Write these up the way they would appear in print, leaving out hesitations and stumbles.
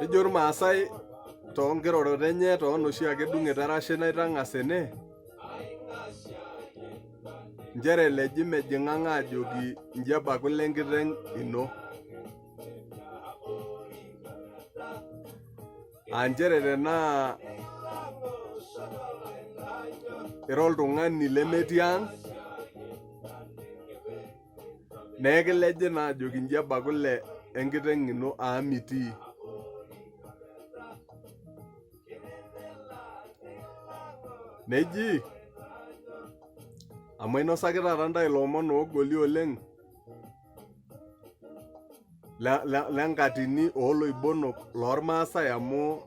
Ejo Maasai toonkirorot enye toonoshi ake dung'eta erashe naitang'as ene. Njere leji mejing'ang' aajoki inji ebakule enkiteng' ino. Njere tenaa ira oltung'ani lemetii ang', neekileji naa ajoki inji ebakule enkiteng' ino amu mitii. Neji, amu ainosaki taata ntae ilomon oogoli oleng' lenkatini ooloibonok loormaasai amu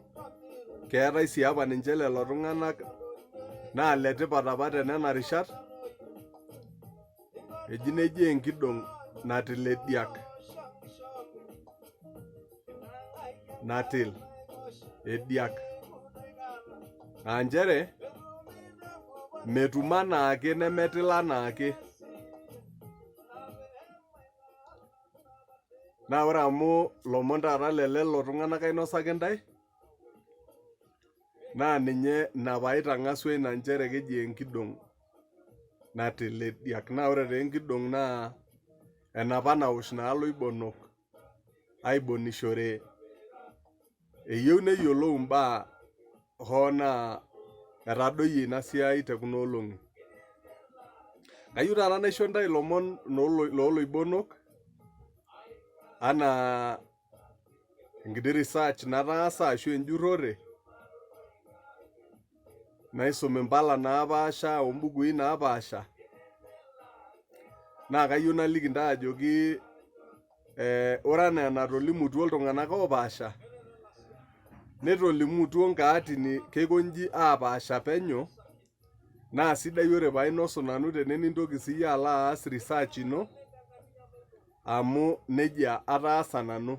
keetai sii apa ninche lelo tung'anak naa letipat apa tenena rishat. Eji neji enkidong' natil ediak. Natil ediak. Njere metum anaake nemetil anaake. Naa ore amu lomon taata lelelo tung'anak ainosaki ntae, naa ninye ina paitang'asua ina njere keji enkidong' natil ediak. Naa ore taa enkidong' naa enapa nawosh naa loibonok aibonishore eyieu neyiolou imbaa hoo naa etadoyie ina siai tekuna olong'i. Kayieu taata naisho ntae ilomon looloibonok anaa enkiti research nataasa ashu enjurrore naisum impala naapaasha ombukui naapaasha. Naa kayieu naliki ntae ajoki ore enaa enatolimutuo iltung'anak oopaasha, netolimutuo nkaatini keikonji aapaasha penyo, naa sidai ore painosu nanu tene nintoki siiyie alo aas research ino amu nejia ataasa nanu.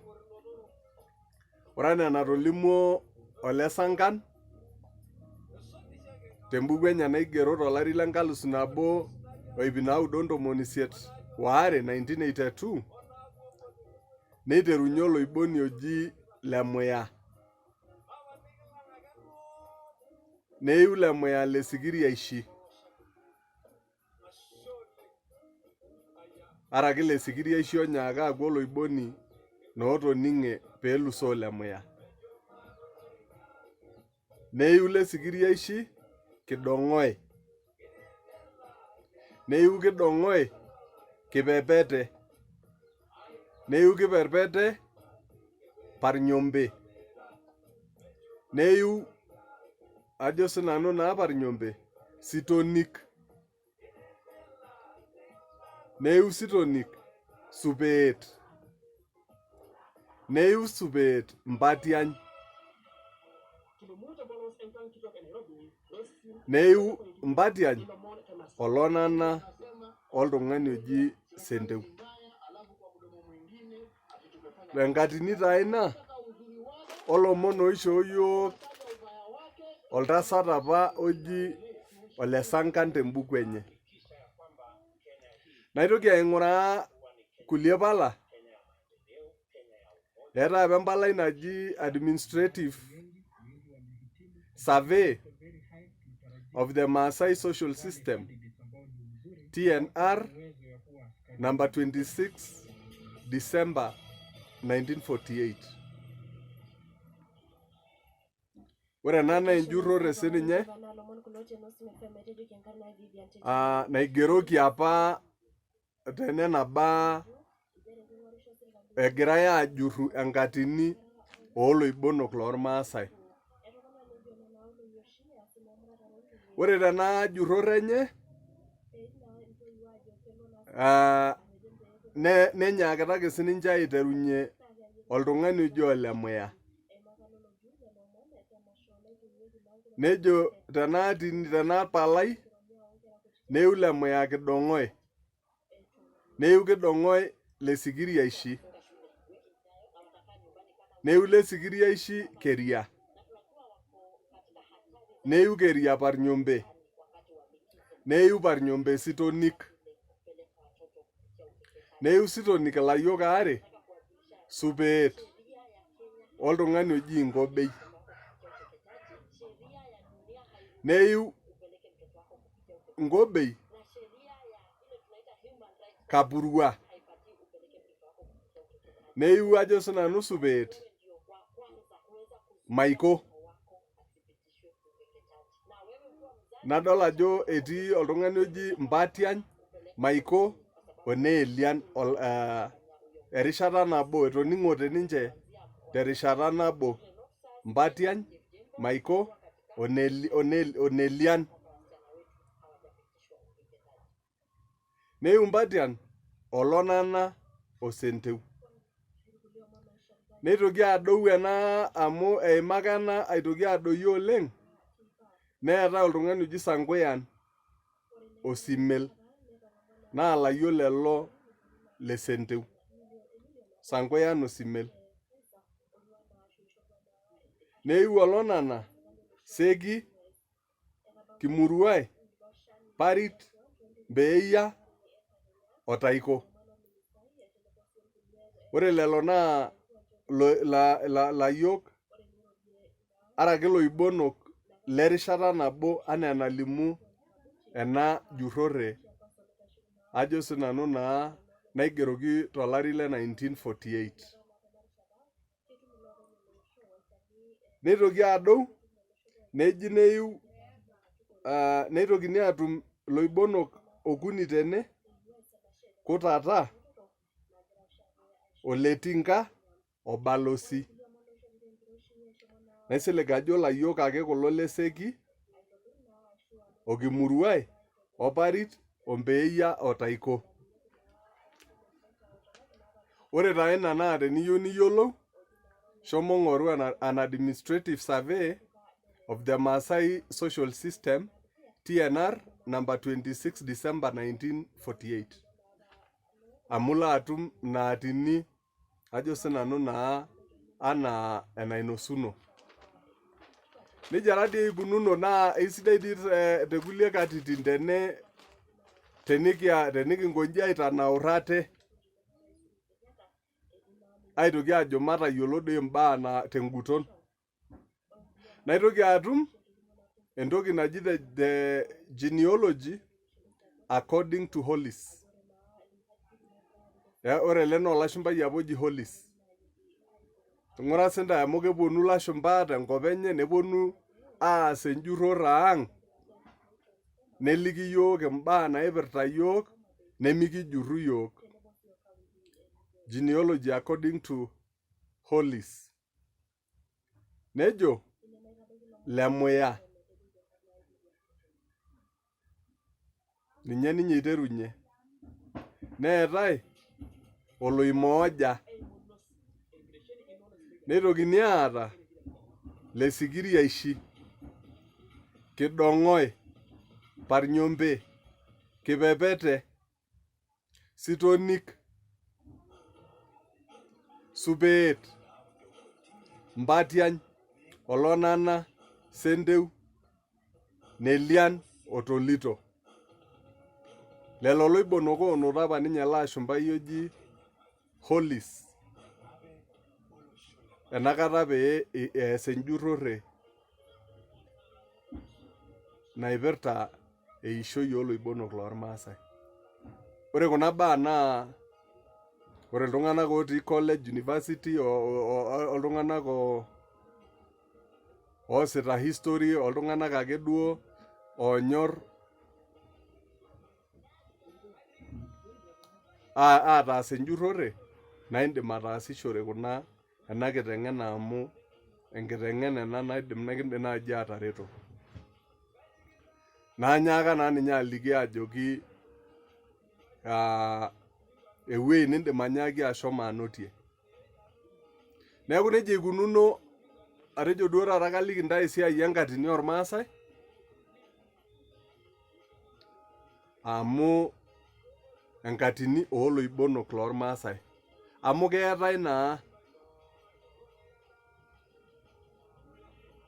Ore enaa enatolimuo Ole Sankan tembuku enye naigero tolari le1982, 1982, neiterunye oloiboni oji Lemuya. Neiu Lemuya Lesikiriaishi. Araki Lesikiriaishi onyaaka aaku oloiboni nootoning'e peelusoo Lemuya. Neiu Lesikiriaishi Kidong'oe. Neiu Kidong'oe Kipepete. Neiu Kipepete Parnyombe. Neiu ajo sinanu naa Parnyombe Sitonik. Neiu Sitonik Supeet. Neiu Supeet Mbatiany. Neiu Mbatiany Olonana oltung'ani oji Senteu. Enkatini taa ina olomon oishoo yiok oltasat apa oji Ole Sankan tembuku enye. Naitoki aing'uraa kulie pala. Eetai apa empalai naji Administrative Survey of the Maasai Social System, TNR, number 26 December 1948. Ore ena naa enjurrore sininye naigeroki apa tenena baa egirai aajurru enkatini ooloibonok loormaasai. Ore tena jurrore enye nenyaakita sininche aiterunye oltung'ani oji Ole Muya. Nejo tena palai neiu Lemuya Kidong'oe. Neiu Kidong'oe Lesikiriaishi. Neiu Lesikiriaishi Keria. Neiu Keria Parnyombe. Neiu Parnyombe Sitonik. Neiu Sitonik ilayiok aare Supeet oltung'ani oji Ngobei. Neyiu Ngobei Kapurua. Neyiu ajo sinanu Supeet Maiko. Nadol ajo etii oltung'ani oji Mbatiany, Maiko, Elian erishata nabo, etoning'ote ninche terishata nabo. Mbatiany, Maiko, Elian. Neyiu Mbatiany Olonana Osenteu. Neitoki adou ena amu eimaka ena aitoki adoyio oleng'. Neetai oltung'ani oji Sankuyan Osimel, naa layiok lelo le Senteu. Sankuyan Osimel. Neyiu Olonana Seki, Kimuruai, Parit, Mbeeyia o Ore lelo naa layiok arake loibonok lerishata nabo anaa enalimu ena jurrore ajo sinanu naa naigeroki tolari le 1948. Neitoki adou, neji neyiu neitokini atum loibonok okuni tene, Kutata, Oletinka, Obalosi. Naisilig ajo layiok ake kulo le Seki, Kimuruai, Parit, Mbeeyia o Taiko. Ore taa ina naa teniyieu niyiolou, shomo ng'oru an administrative survey of the Maasai social system, TNR, number 26 December 1948. Amu laatum naatini ajo sinanu naa anaa enainosuno. Nejia tadii eikununo naa eisidai dii tekulie katitin tenikinkoji aitanaurr ate aitoki ajo matayiolo doi imbaa tenguton. Naitoki atum entoki naji the genealogy according to Hollis. Ore ele naa olashumpai apa oji Hollis. Ng'ura sintae amu keponu lashumpa tenkop enye neponu aas enjurrore ang', neliki yiok imbaa naipirta yiok, nemikijurru yiok. Genealogy according to Hollis. Nejo Lemuya. Ninye iterunye. Neetai Oloimooja. Neitokini aata Lesikiriaishi, Kidong'oi, Parnyombe, Kipepete, Sitonik, Supeet, Mbatiany, Olonana, Senteu, Nelian o Tolito. Lelo loibonok oonoto apa ninye lashumpai oji Hollis. Enakata pee ees enjurrore naipirta eishoi ooloibonok loormaasai. Ore kuna baa naa ore iltung'anak otii college, university, oltung'anak oosita history, oltung'anak ake duo oonyorr ataas enjurrore naa indim ataasishore ena kiteng'ena amu enkiteng'ena ena nikindim naaji atareto. Naanyaaka naa ninye aliki ajoki ewuei nindim anyaaki ashomo anotie. Neeku nejia eikununo, atejo duo taata kaliki ntae esiai enkatini ormaasai amu enkatini ooloibonok loormaasai. Amu keetai naa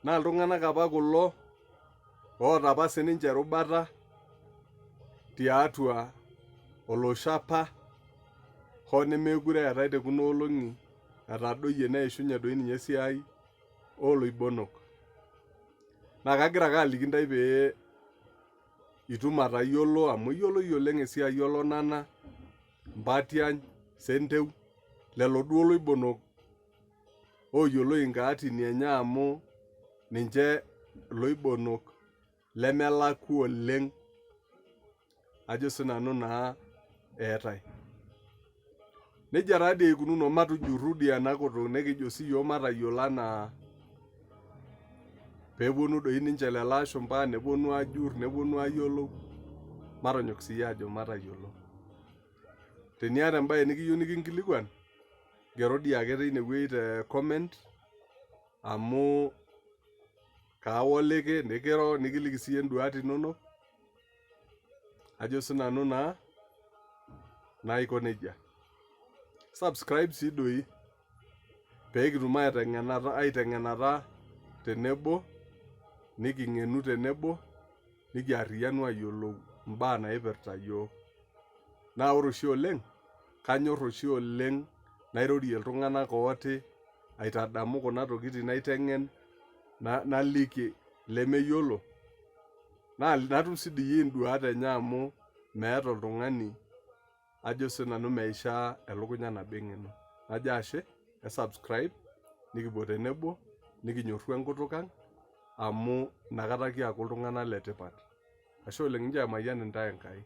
iltung'anak apa kulo oota apa sininche erubata tiatua olosho apa hoo nemeekure eetai tekuna olong'i etadoyie neishunye doi ninye esiai ooloibonok. Naa kagira ake aliki ntae pee itum atayiolo amu iyioloi oleng esiai olonana, mbatiany, senteu, lelo duo loibonok ooyioloi nkaatini enye amu ninche loibonok lemelaku oleng, ajo sinanu naa eetae. Nejia taadii eikununo, matujurru dii ena kutuk nekijo siyiok matayiolo anaa peeponu doi ninche lelo ashumpa neponu ajurr, neponu ayiolou, matonyok siiyie ajo matayiolo. Teniata embae nikiyieu nikinkilikuan, gero dii ake teinewueji te comment amu kaawoliki nikiro nikiliki siiyie nduat inonok, ajo sinanu naa aiko nejia. Subscribe sii doi peekitum aiteng'enata tenebo, niking'enu tenebo, nikiarriyianu ayiolou imbaa naipirta yiok. Naa ore oshi oleng, kanyorr oshi oleng nairorie iltung'anak ooti, aitadamu kuna tokitin naiteng'en, naliki lemeyiolo, natum sii dii induat enye amu meeta oltung'ani ajo sinanu meishaa elukunya nabo eng'eno. Najo ashe, subscribe nikipuo tenebo, nikinyorru enkutuk ang' amu inakata kiaku iltung'anak letipat. Ashe oleng, nchoo emayian intae Enkai.